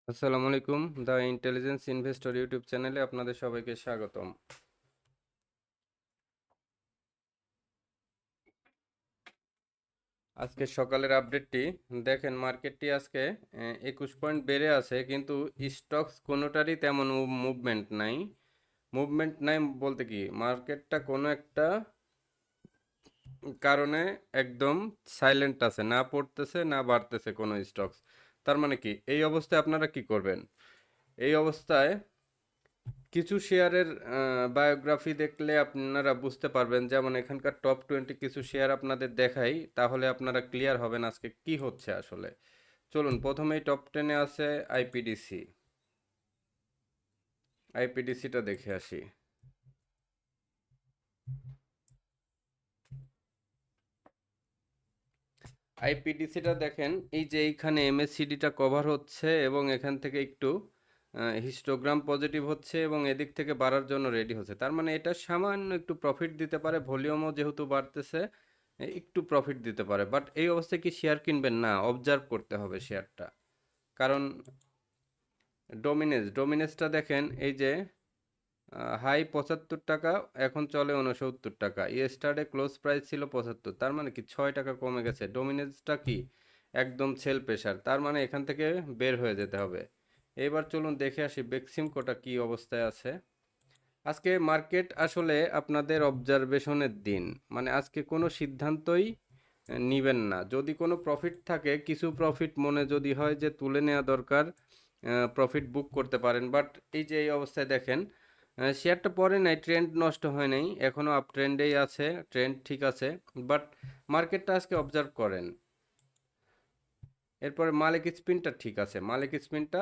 আসসালামু আলাইকুম। The intelligence investor YouTube চ্যানেলে আপনাদের সবাইকে স্বাগতম। আজকে সকালের আপডেটটি দেখেন, মার্কেটটি আজকে 21 পয়েন্ট বেড়ে আছে, কিন্তু স্টকস কোনোটারই তেমন মুভমেন্ট নাই বলতে কি, মার্কেটটা কোনো একটা কারণে একদম সাইলেন্ট আছে, না পড়তেছে না বাড়তেছে কোনো স্টকস। তার মানে কি, এই অবস্থায় আপনারা কি করবেন? এই অবস্থায় কিছু শেয়ারের বায়োগ্রাফি দেখলে আপনারা বুঝতে পারবেন। যেমন এখানকার টপ 20 কিছু শেয়ার আপনাদের দেখাই, তাহলে আপনারা ক্লিয়ার হবেন আজকে কি হচ্ছে আসলে। চলুন, প্রথমেই টপ 10-এ আছে আইপিডিসি। আইপিডিসিটা দেখে আসি। আইপিডিসিটা দেখেন, এই যে এইখানে এমএসসিডিটা কভার হচ্ছে এবং এখান থেকে একটু হিস্টোগ্রাম পজিটিভ হচ্ছে এবং এদিক থেকে বাড়ার জন্য রেডি হচ্ছে। তার মানে এটা সামান্য একটু প্রফিট দিতে পারে, ভলিউমও যেহেতু বাড়তেছে একটু প্রফিট দিতে পারে। বাট এই অবস্থায় কি শেয়ার কিনবেন? না, অবজার্ভ করতে হবে শেয়ারটা। কারণ ডোমিনেসটা দেখেন, এই যে হাই 75 টাকা, এখন চলে 69 টাকা। ইয়েস্টারডে ক্লোজ প্রাইস ছিল 75, তার মানে কি 6 টাকা কমে গেছে। ডোমিনেসটা কি একদম সেল প্রেশার, তার মানে এখান থেকে বের হয়ে যেতে হবে। এবার চলুন দেখে আসি বেক্সিমকোটা কি অবস্থায় আছে। আজকে মার্কেট আসলে আপনাদের অবজারভেশনের দিন, মানে আজকে কোনো সিদ্ধান্তই নিবেন না। যদি কোনো প্রফিট থাকে, কিছু প্রফিট মনে যদি হয় যে তুলে নেওয়া দরকার, প্রফিট বুক করতে পারেন। বাট এই যে এই অবস্থায় দেখেন, শেয়ারটা পরে নাই, ট্রেন্ড নষ্ট হয় নাই, এখনও আপ ট্রেন্ডেই আছে, ট্রেন্ড ঠিক আছে। বাট মার্কেটটা আজকে অবজার্ভ করেন। এরপরে মালিক স্পিনটা ঠিক আছে, মালিক স্পিনটা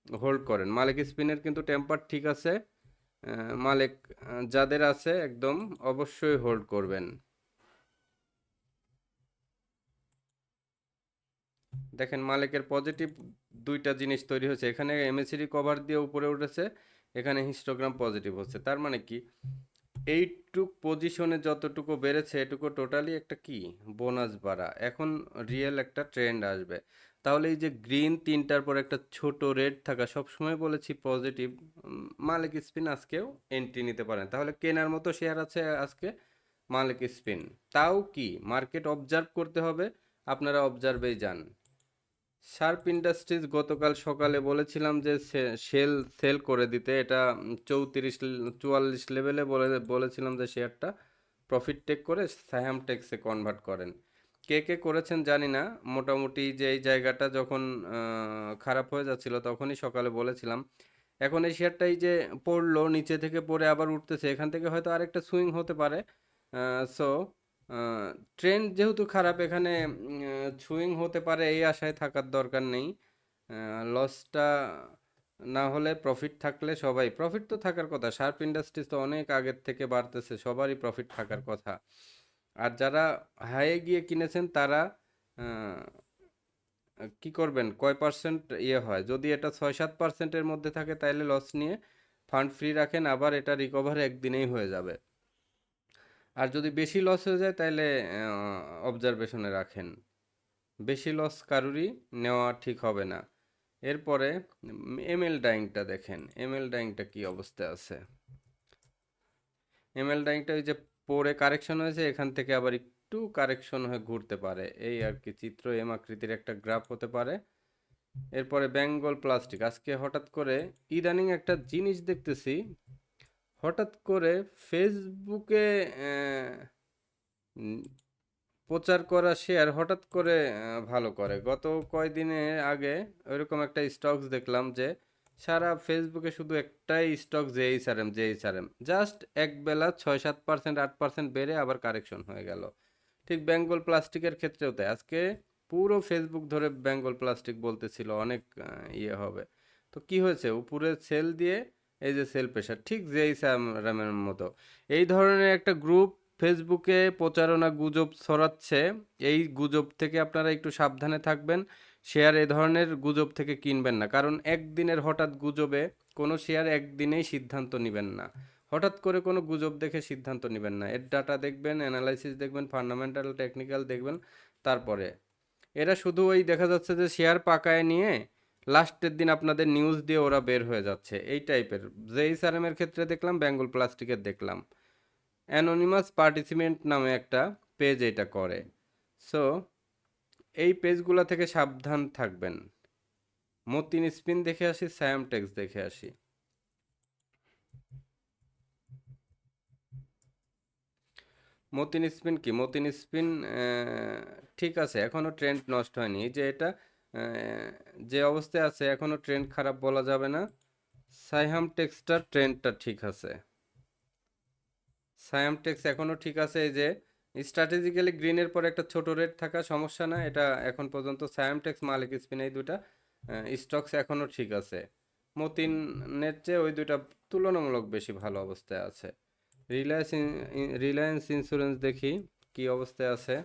হোল্ড করেন। মালিক স্পিনের কিন্তু টেম্পার ঠিক আছে। মালিক যাদের আছে একদম অবশ্যই হোল্ড করবেন। দেখেন, মালিকের পজিটিভ দুইটা জিনিস তৈরি হয়েছে, এখানে এমএসিডি কভার দিয়ে উপরে উঠেছে, এখানে হিস্টোগ্রাম পজিটিভ হচ্ছে। তার মানে কি, এইটুক পজিশনে যতটুকু বেড়েছে এটুকু টোটালি একটা কি বোনাস বাড়া। এখন রিয়েল একটা ট্রেন্ড আসবে। তাহলে এই যে গ্রিন তিনটার পর একটা ছোট রেড থাকা, সবসময় বলেছি পজিটিভ। মালিক স্পিন আজকেও এন্ট্রি নিতে পারেন, তাহলে কেনার মতো শেয়ার আছে আজকে মালিক স্পিন। তাও কি মার্কেট অবজার্ভ করতে হবে, আপনারা অবজার্ভেই যান। শার্প ইন্ডাস্ট্রিজ গতকাল সকালে বলেছিলাম যে সেল সেল করে দিতে, এটা 34-44 লেভেলে বলেছিলাম যে শেয়ারটা প্রফিট টেক করে সায়াম টেক্সে কনভার্ট করেন। কে কে করেছেন জানি না। মোটামুটি যে এই জায়গাটা যখন খারাপ হয়ে যাচ্ছিল তখনই সকালে বলেছিলাম। এখন এই শেয়ারটাই যে পড়লো, নিচে থেকে পড়ে আবার উঠতেছে, এখান থেকে হয়তো আরেকটা সুইং হতে পারে। সো ট্রেন্ড যেহেতু খারাপ, এখানে সুইং হতে পারে এই আশায় থাকার দরকার নেই। লসটা না হলে প্রফিট থাকলে, সবাই প্রফিট তো থাকার কথা, শার্প ইন্ডাস্ট্রিজ তো অনেক আগের থেকে বাড়তেছে, সবারই প্রফিট থাকার কথা। আর যারা হাইয়ে গিয়ে কিনেছেন তারা আহ, কি করবেন, কয় পার্সেন্ট ইয়ে হয়, যদি এটা 6-7%-এর মধ্যে থাকে তাহলে লস নিয়ে ফান্ড ফ্রি রাখেন, আবার এটা রিকভার একদিনেই হয়ে যাবে। আর যদি বেশি লস হয়ে যায় তাহলে অবজারভেশনে রাখেন। বেশি লস কারুরই নেওয়া ঠিক হবে না। এরপরে এমএল ডাইংটা দেখেন, এমএল ডাইংটা কি অবস্থায় আছে। এমএল ডাইংটা ওই যে পরে কারেকশন হয়েছে, এখান থেকে আবার একটু কারেকশন হয়ে ঘুরতে পারে, এই আর কি চিত্র। এম আকৃতির একটা গ্রাফ হতে পারে। এরপরে বেঙ্গল প্লাস্টিক, আজকে হঠাৎ করে ইদানিং একটা জিনিস দেখতেছি, হঠাৎ করে ফেসবুকে উম, প্রচার করা শেয়ার হঠাৎ করে ভালো করে। গত কয়দিনে আগে ওইরকম একটা স্টকস দেখলাম যে সারা ফেসবুকে শুধু একটাই স্টক, জেইচআরএম, জাস্ট এক বেলা 6-7%, 8% বেড়ে আবার কারেকশন হয়ে গেল। ঠিক বেঙ্গল প্লাস্টিকের ক্ষেত্রেও তাই, আজকে পুরো ফেসবুক ধরে বেঙ্গল প্লাস্টিক বলতেছিল অনেক ইয়ে হবে। তো কি হয়েছে, উপরে সেল দিয়ে এই যে সেল প্রেশার, ঠিক জেইচআরএমের মতো এই ধরনের একটা গ্রুপ ফেসবুকে প্রচারণা গুজব ছড়াচ্ছে। এই গুজব থেকে আপনারা একটু সাবধানে থাকবেন। শেয়ার এ ধরনের গুজব থেকে কিনবেন না, কারণ একদিনের হঠাৎ গুজবে কোনো শেয়ার একদিনেই সিদ্ধান্ত নেবেন না। হঠাৎ করে কোনো গুজব দেখে সিদ্ধান্ত নেবেন না, এর ডাটা দেখবেন, অ্যানালাইসিস দেখবেন, ফান্ডামেন্টাল টেকনিক্যাল দেখবেন। তারপরে এরা শুধু ওই দেখা যাচ্ছে যে শেয়ার পাকায় নিয়ে লাস্টের দিন আপনাদের নিউজ দিয়ে ওরা বের হয়ে যাচ্ছে এই টাইপের। জেইসআরএম এর ক্ষেত্রে দেখলাম, বেঙ্গল প্লাস্টিকের দেখলাম, অ্যানোনিমাস পার্টিসিপেন্ট নামে একটা পেজ এটা করে। সো এই পেজগুলো থেকে সাবধান থাকবেন। মতিন স্পিন দেখে আসি, স্যাম টেক্স দেখে আসি। মতিন স্পিন কি, মতিন স্পিন ঠিক আছে, এখনো ট্রেন্ড নষ্ট হয়নি। এই যে এটা যে অবস্থায় আছে এখনো ট্রেন্ড খারাপ বলা যাবে না। সাইহাম টেক্সটার ট্রেন্ডটা ঠিক আছে, সাইহাম টেক্স এখনো ঠিক আছে। এই যে স্ট্র্যাটেজিক্যালি গ্রিনের পরে একটা ছোট রেড থাকা সমস্যা না, এটা এখন পর্যন্ত সাইহাম টেক্স, মালিক স্পিন এই দুটা স্টকস এখনো ঠিক আছে। মতিনের চেয়ে ওই দুটা তুলনামূলক বেশি ভালো অবস্থায় আছে। রিলায়েন্স রিলায়েন্স ইন্স্যুরেন্স দেখি কি অবস্থায় আছে।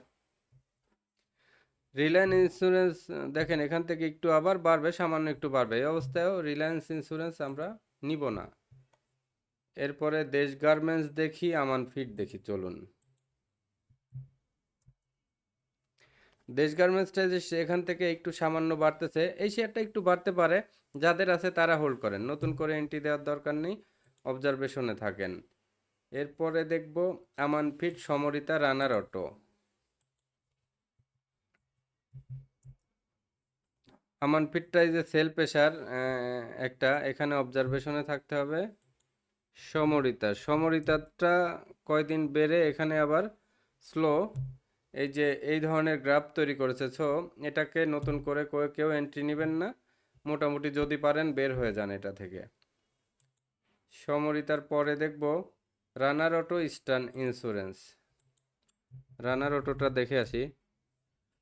রিলায়েন্স ইন্স্যুরেন্স দেখেন এখান থেকে একটু আবার বাড়বে, সামান্য একটু বাড়বে, এই অবস্থায়ও রিলায়েন্স ইন্স্যুরেন্স আমরা নিব না। এরপরে দেশ গার্মেন্টস দেখি, আমান ফিড দেখি, চলুন। দেশ গার্মেন্টসটা যে এখান থেকে একটু সামান্য বাড়তেছে, এই শেয়ারটা একটু বাড়তে পারে, যাদের আছে তারা হোল্ড করেন, নতুন করে এন্ট্রি দেওয়ার দরকার নেই, অবজারভেশনে থাকেন। এরপরে দেখব আমান ফিড, সমরিতা, রানার অটো। আমান ফিডটা এই যে সেল প্রেশার একটা, এখানে অবজারভেশনে থাকতে হবে। সমরিতা, সমরিতাটা কয়দিন বেড়ে এখানে আবার স্লো, এই যে এই ধরনের গ্রাফ তৈরি করেছে। সো এটাকে নতুন করে কেউ এন্ট্রি নেবেন না, মোটামুটি যদি পারেন বের হয়ে যান এটা থেকে। সমরিতার পরে দেখব রানার অটো, ইস্টার্ন ইন্স্যুরেন্স। রানার অটোটা দেখে আসি।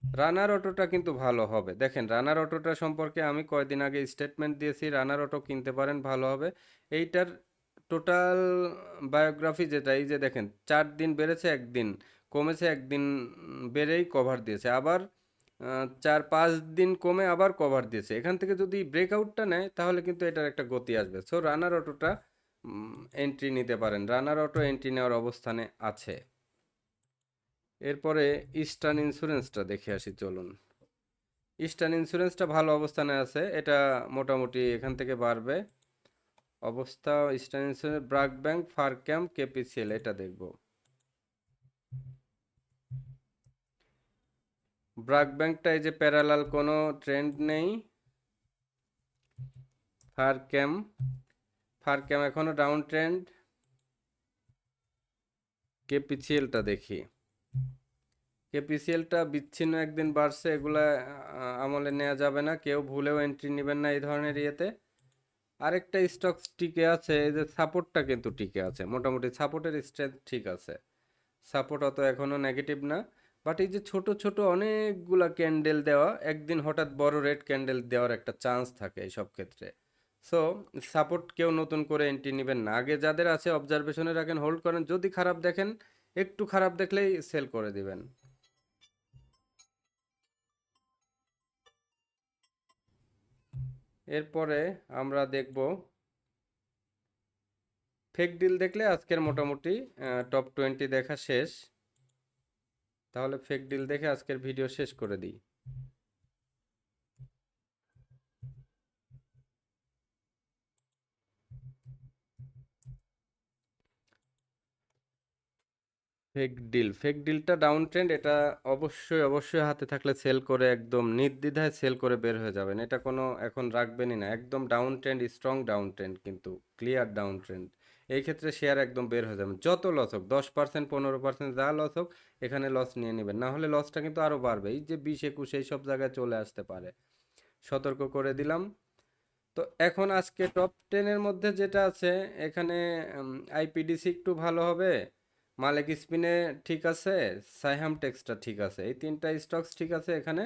রানার অটোটা কিন্তু ভালো হবে, দেখেন রানার অটোটা সম্পর্কে আমি কয়দিন আগে স্টেটমেন্ট দিয়েছি, রানার অটো কিনতে পারেন, ভালো হবে। এইটার টোটাল বায়োগ্রাফি যেটা, এই যে দেখেন 4 দিন বেড়েছে, একদিন কমেছে, একদিন বেড়েই কভার দিয়েছে, আবার 4-5 দিন কমে আবার কভার দিয়েছে। এখান থেকে যদি ব্রেকআউটটা নেয় তাহলে কিন্তু এটার একটা গতি আসবে। সো রানার অটোটা এন্ট্রি নিতে পারেন, রানার অটো এন্ট্রি নেওয়ার অবস্থানে আছে। এরপরে ইস্টার্ন ইন্স্যুরেন্সটা দেখে আসি, চলুন। ইস্টার্ন ইন্স্যুরেন্সটা ভালো অবস্থানে আছে, এটা মোটামুটি এখান থেকে বাড়বে অবস্থা। ইস্টার্ন ইন্স্যুরেন্স, ব্রাক ব্যাংক, ফারক্যাম, কেপিসিএল, এটা দেখব। ব্রাক ব্যাংকটা এই যে প্যারালাল কোনো ট্রেন্ড নেই। ফারক্যাম, ফারক্যাম এখনো ডাউন ট্রেন্ড। কেপিসিএলটা দেখি, কেপিসিএলটা বিচ্ছিন্ন একদিন বাড়ছে, এগুলা আমলে নেওয়া যাবে না, কেউ ভুলেও এন্ট্রি নেবেন না এই ধরনের ইয়েতে। আরেকটা স্টক টিকে আছে, এই যে সাপোর্টটা কিন্তু টিকে আছে, মোটামুটি সাপোর্টের স্ট্রেংথ ঠিক আছে, সাপোর্ট অত এখনো নেগেটিভ না। বাট এই যে ছোট ছোট অনেকগুলা ক্যান্ডেল দেওয়া, একদিন হঠাৎ বড় রেড ক্যান্ডেল দেওয়ার একটা চান্স থাকে এই সব ক্ষেত্রে। সো সাপোর্ট কেউ নতুন করে এন্ট্রি নেবেন না, আগে যাদের আছে অবজারভেশনে রাখেন, হোল্ড করেন, যদি খারাপ দেখেন, একটু খারাপ দেখলেই সেল করে দিবেন। এরপরে আমরা দেখব ফেক ডিল দেখলে আজকের মোটামুটি টপ 20 দেখা শেষ। তাহলে ফেক ডিল দেখে আজকের ভিডিও শেষ করে দিই। ফেক ডিল, ফেক ডিলটা ডাউন ট্রেন্ড, এটা অবশ্যই অবশ্যই হাতে থাকলে সেল করে একদম নির্দ্বিধায় সেল করে বের হয়ে যাবেন, এটা কোনো এখন রাখবেনই না, একদম down trend, strong down trend, কিন্তু ক্লিয়ার ডাউন ট্রেন্ড। এই ক্ষেত্রে শেয়ার একদম বের হয়ে যাবেন, যত লস হোক, 10%, 15%, যা লস হোক, এখানে লস নিয়ে নেবেন, না হলে লসটা কিন্তু আরও বাড়বে, এই যে 20-21 এই সব জায়গায় চলে আসতে পারে, সতর্ক করে দিলাম। তো এখন আজকে টপ 10-এর মধ্যে যেটা আছে, এখানে আইপিডিসি একটু ভালো হবে, মালিক স্পিনে ঠিক আছে, সাইহাম টেক্সটা ঠিক আছে, এই তিনটা স্টকস ঠিক আছে এখানে।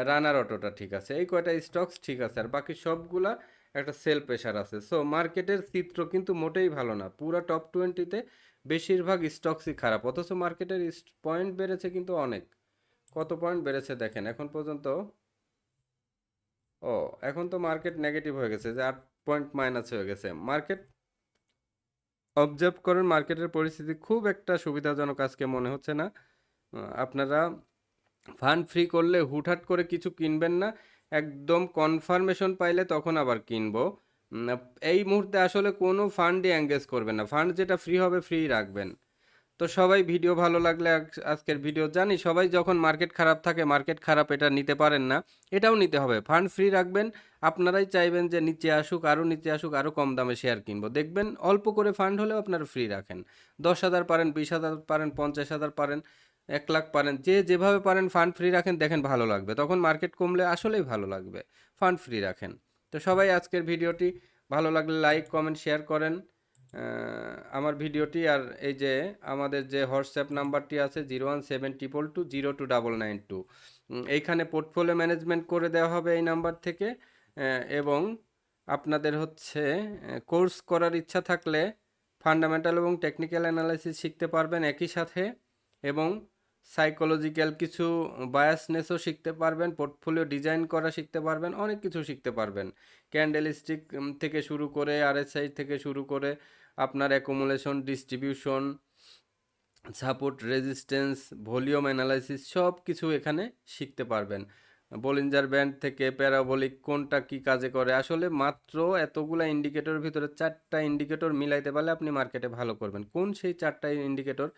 রানার অটোটা ঠিক আছে, এই কয়টা স্টকস ঠিক আছে, আর বাকি সবগুলা একটা সেল প্রেশার আছে। সো মার্কেটের চিত্র কিন্তু মোটেই ভালো না, পুরো টপ 20-তে বেশিরভাগ স্টকসই খারাপ, অথচ মার্কেটের পয়েন্ট বেড়েছে কিন্তু অনেক। কত পয়েন্ট বেড়েছে দেখেন এখন পর্যন্ত। ও, এখন তো মার্কেট নেগেটিভ হয়ে গেছে, যে 8 পয়েন্ট মাইনাস হয়ে গেছে মার্কেট। অবজার্ভ করেন, মার্কেটের পরিস্থিতি খুব একটা সুবিধাজনক আজকে মনে হচ্ছে না। আপনারা ফান্ড ফ্রি করলে হুটহাট করে কিছু কিনবেন না, একদম কনফার্মেশন পাইলে তখন আবার কিনবো। উম, এই মুহূর্তে আসলে কোনো ফান্ডই এঙ্গেজ করবেন না, ফান্ড যেটা ফ্রি হবে ফ্রি রাখবেন। তো সবাই ভিডিও ভালো লাগলে আজকের ভিডিও, জানি সবাই যখন মার্কেট খারাপ থাকে, মার্কেট খারাপ এটা নিতে পারেন না, এটাও নিতে হবে, ফান্ড ফ্রি রাখবেন। আপনারাই চাইবেন যে নিচে আসুক, আরও নিচে আসুক, আরও কম দামে শেয়ার কিনবো, দেখবেন অল্প করে ফান্ড হলেও আপনারা ফ্রি রাখেন। 10,000 পারেন, 20,000 পারেন, 50,000 পারেন, 1 লাখ পারেন, যে যেভাবে পারেন ফান্ড ফ্রি রাখেন, দেখেন ভালো লাগবে, তখন মার্কেট কমলে আসলেই ভালো লাগবে। ফান্ড ফ্রি রাখেন। তো সবাই আজকের ভিডিওটি ভালো লাগলে লাইক কমেন্ট শেয়ার করেন আমার ভিডিওটি। আর এই যে আমাদের যে হোয়াটসঅ্যাপ নাম্বারটি আছে 017222029992, এইখানে পোর্টফোলিও ম্যানেজমেন্ট করে দেওয়া হবে এই নাম্বার থেকে। এবং আপনাদের হচ্ছে কোর্স করার ইচ্ছা থাকলে ফান্ডামেন্টাল এবং টেকনিক্যাল অ্যানালাইসিস শিখতে পারবেন একই সাথে, এবং সাইকোলজিক্যাল কিছু বায়াসনেসও শিখতে পারবেন, পোর্টফোলিও ডিজাইন করা শিখতে পারবেন, অনেক কিছু শিখতে পারবেন। ক্যান্ডেলস্টিক থেকে শুরু করে আরএসআই থেকে শুরু করে আপনার accumulation, distribution, support, resistance, volume analysis সব কিছু এখানে শিখতে পারবেন। বলিঞ্জার ব্যান্ড থেকে প্যারাবোলিক কোনটা কি কাজে করে, আসলে মাত্র এতগুলা ইন্ডিকেটরের ভিতরে 4টা ইন্ডিকেটর মিলাইতে পারলে আপনি মার্কেটে ভালো করবেন। কোন সেই 4টা ইন্ডিকেটর?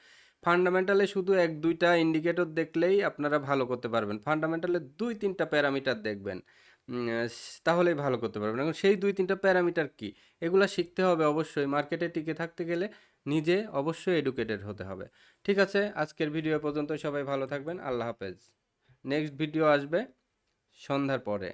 ফান্ডামেন্টালে শুধু 1-2টা ইন্ডিকেটর দেখলেই আপনারা ভালো করতে পারবেন। ফান্ডামেন্টালে 2-3টা প্যারামিটার দেখবেন, তাহলেই ভালো করতে পারবেন। এখন সেই 2-3টা প্যারামিটার কি, এগুলা শিখতে হবে অবশ্যই। মার্কেটে টিকে থাকতে গেলে নিজে অবশ্যই এডুকেটেড হতে হবে। ঠিক আছে, আজকের ভিডিও পর্যন্ত, সবাই ভালো থাকবেন, আল্লাহ হাফেজ। নেক্সট ভিডিও আসবে সন্ধ্যার পরে।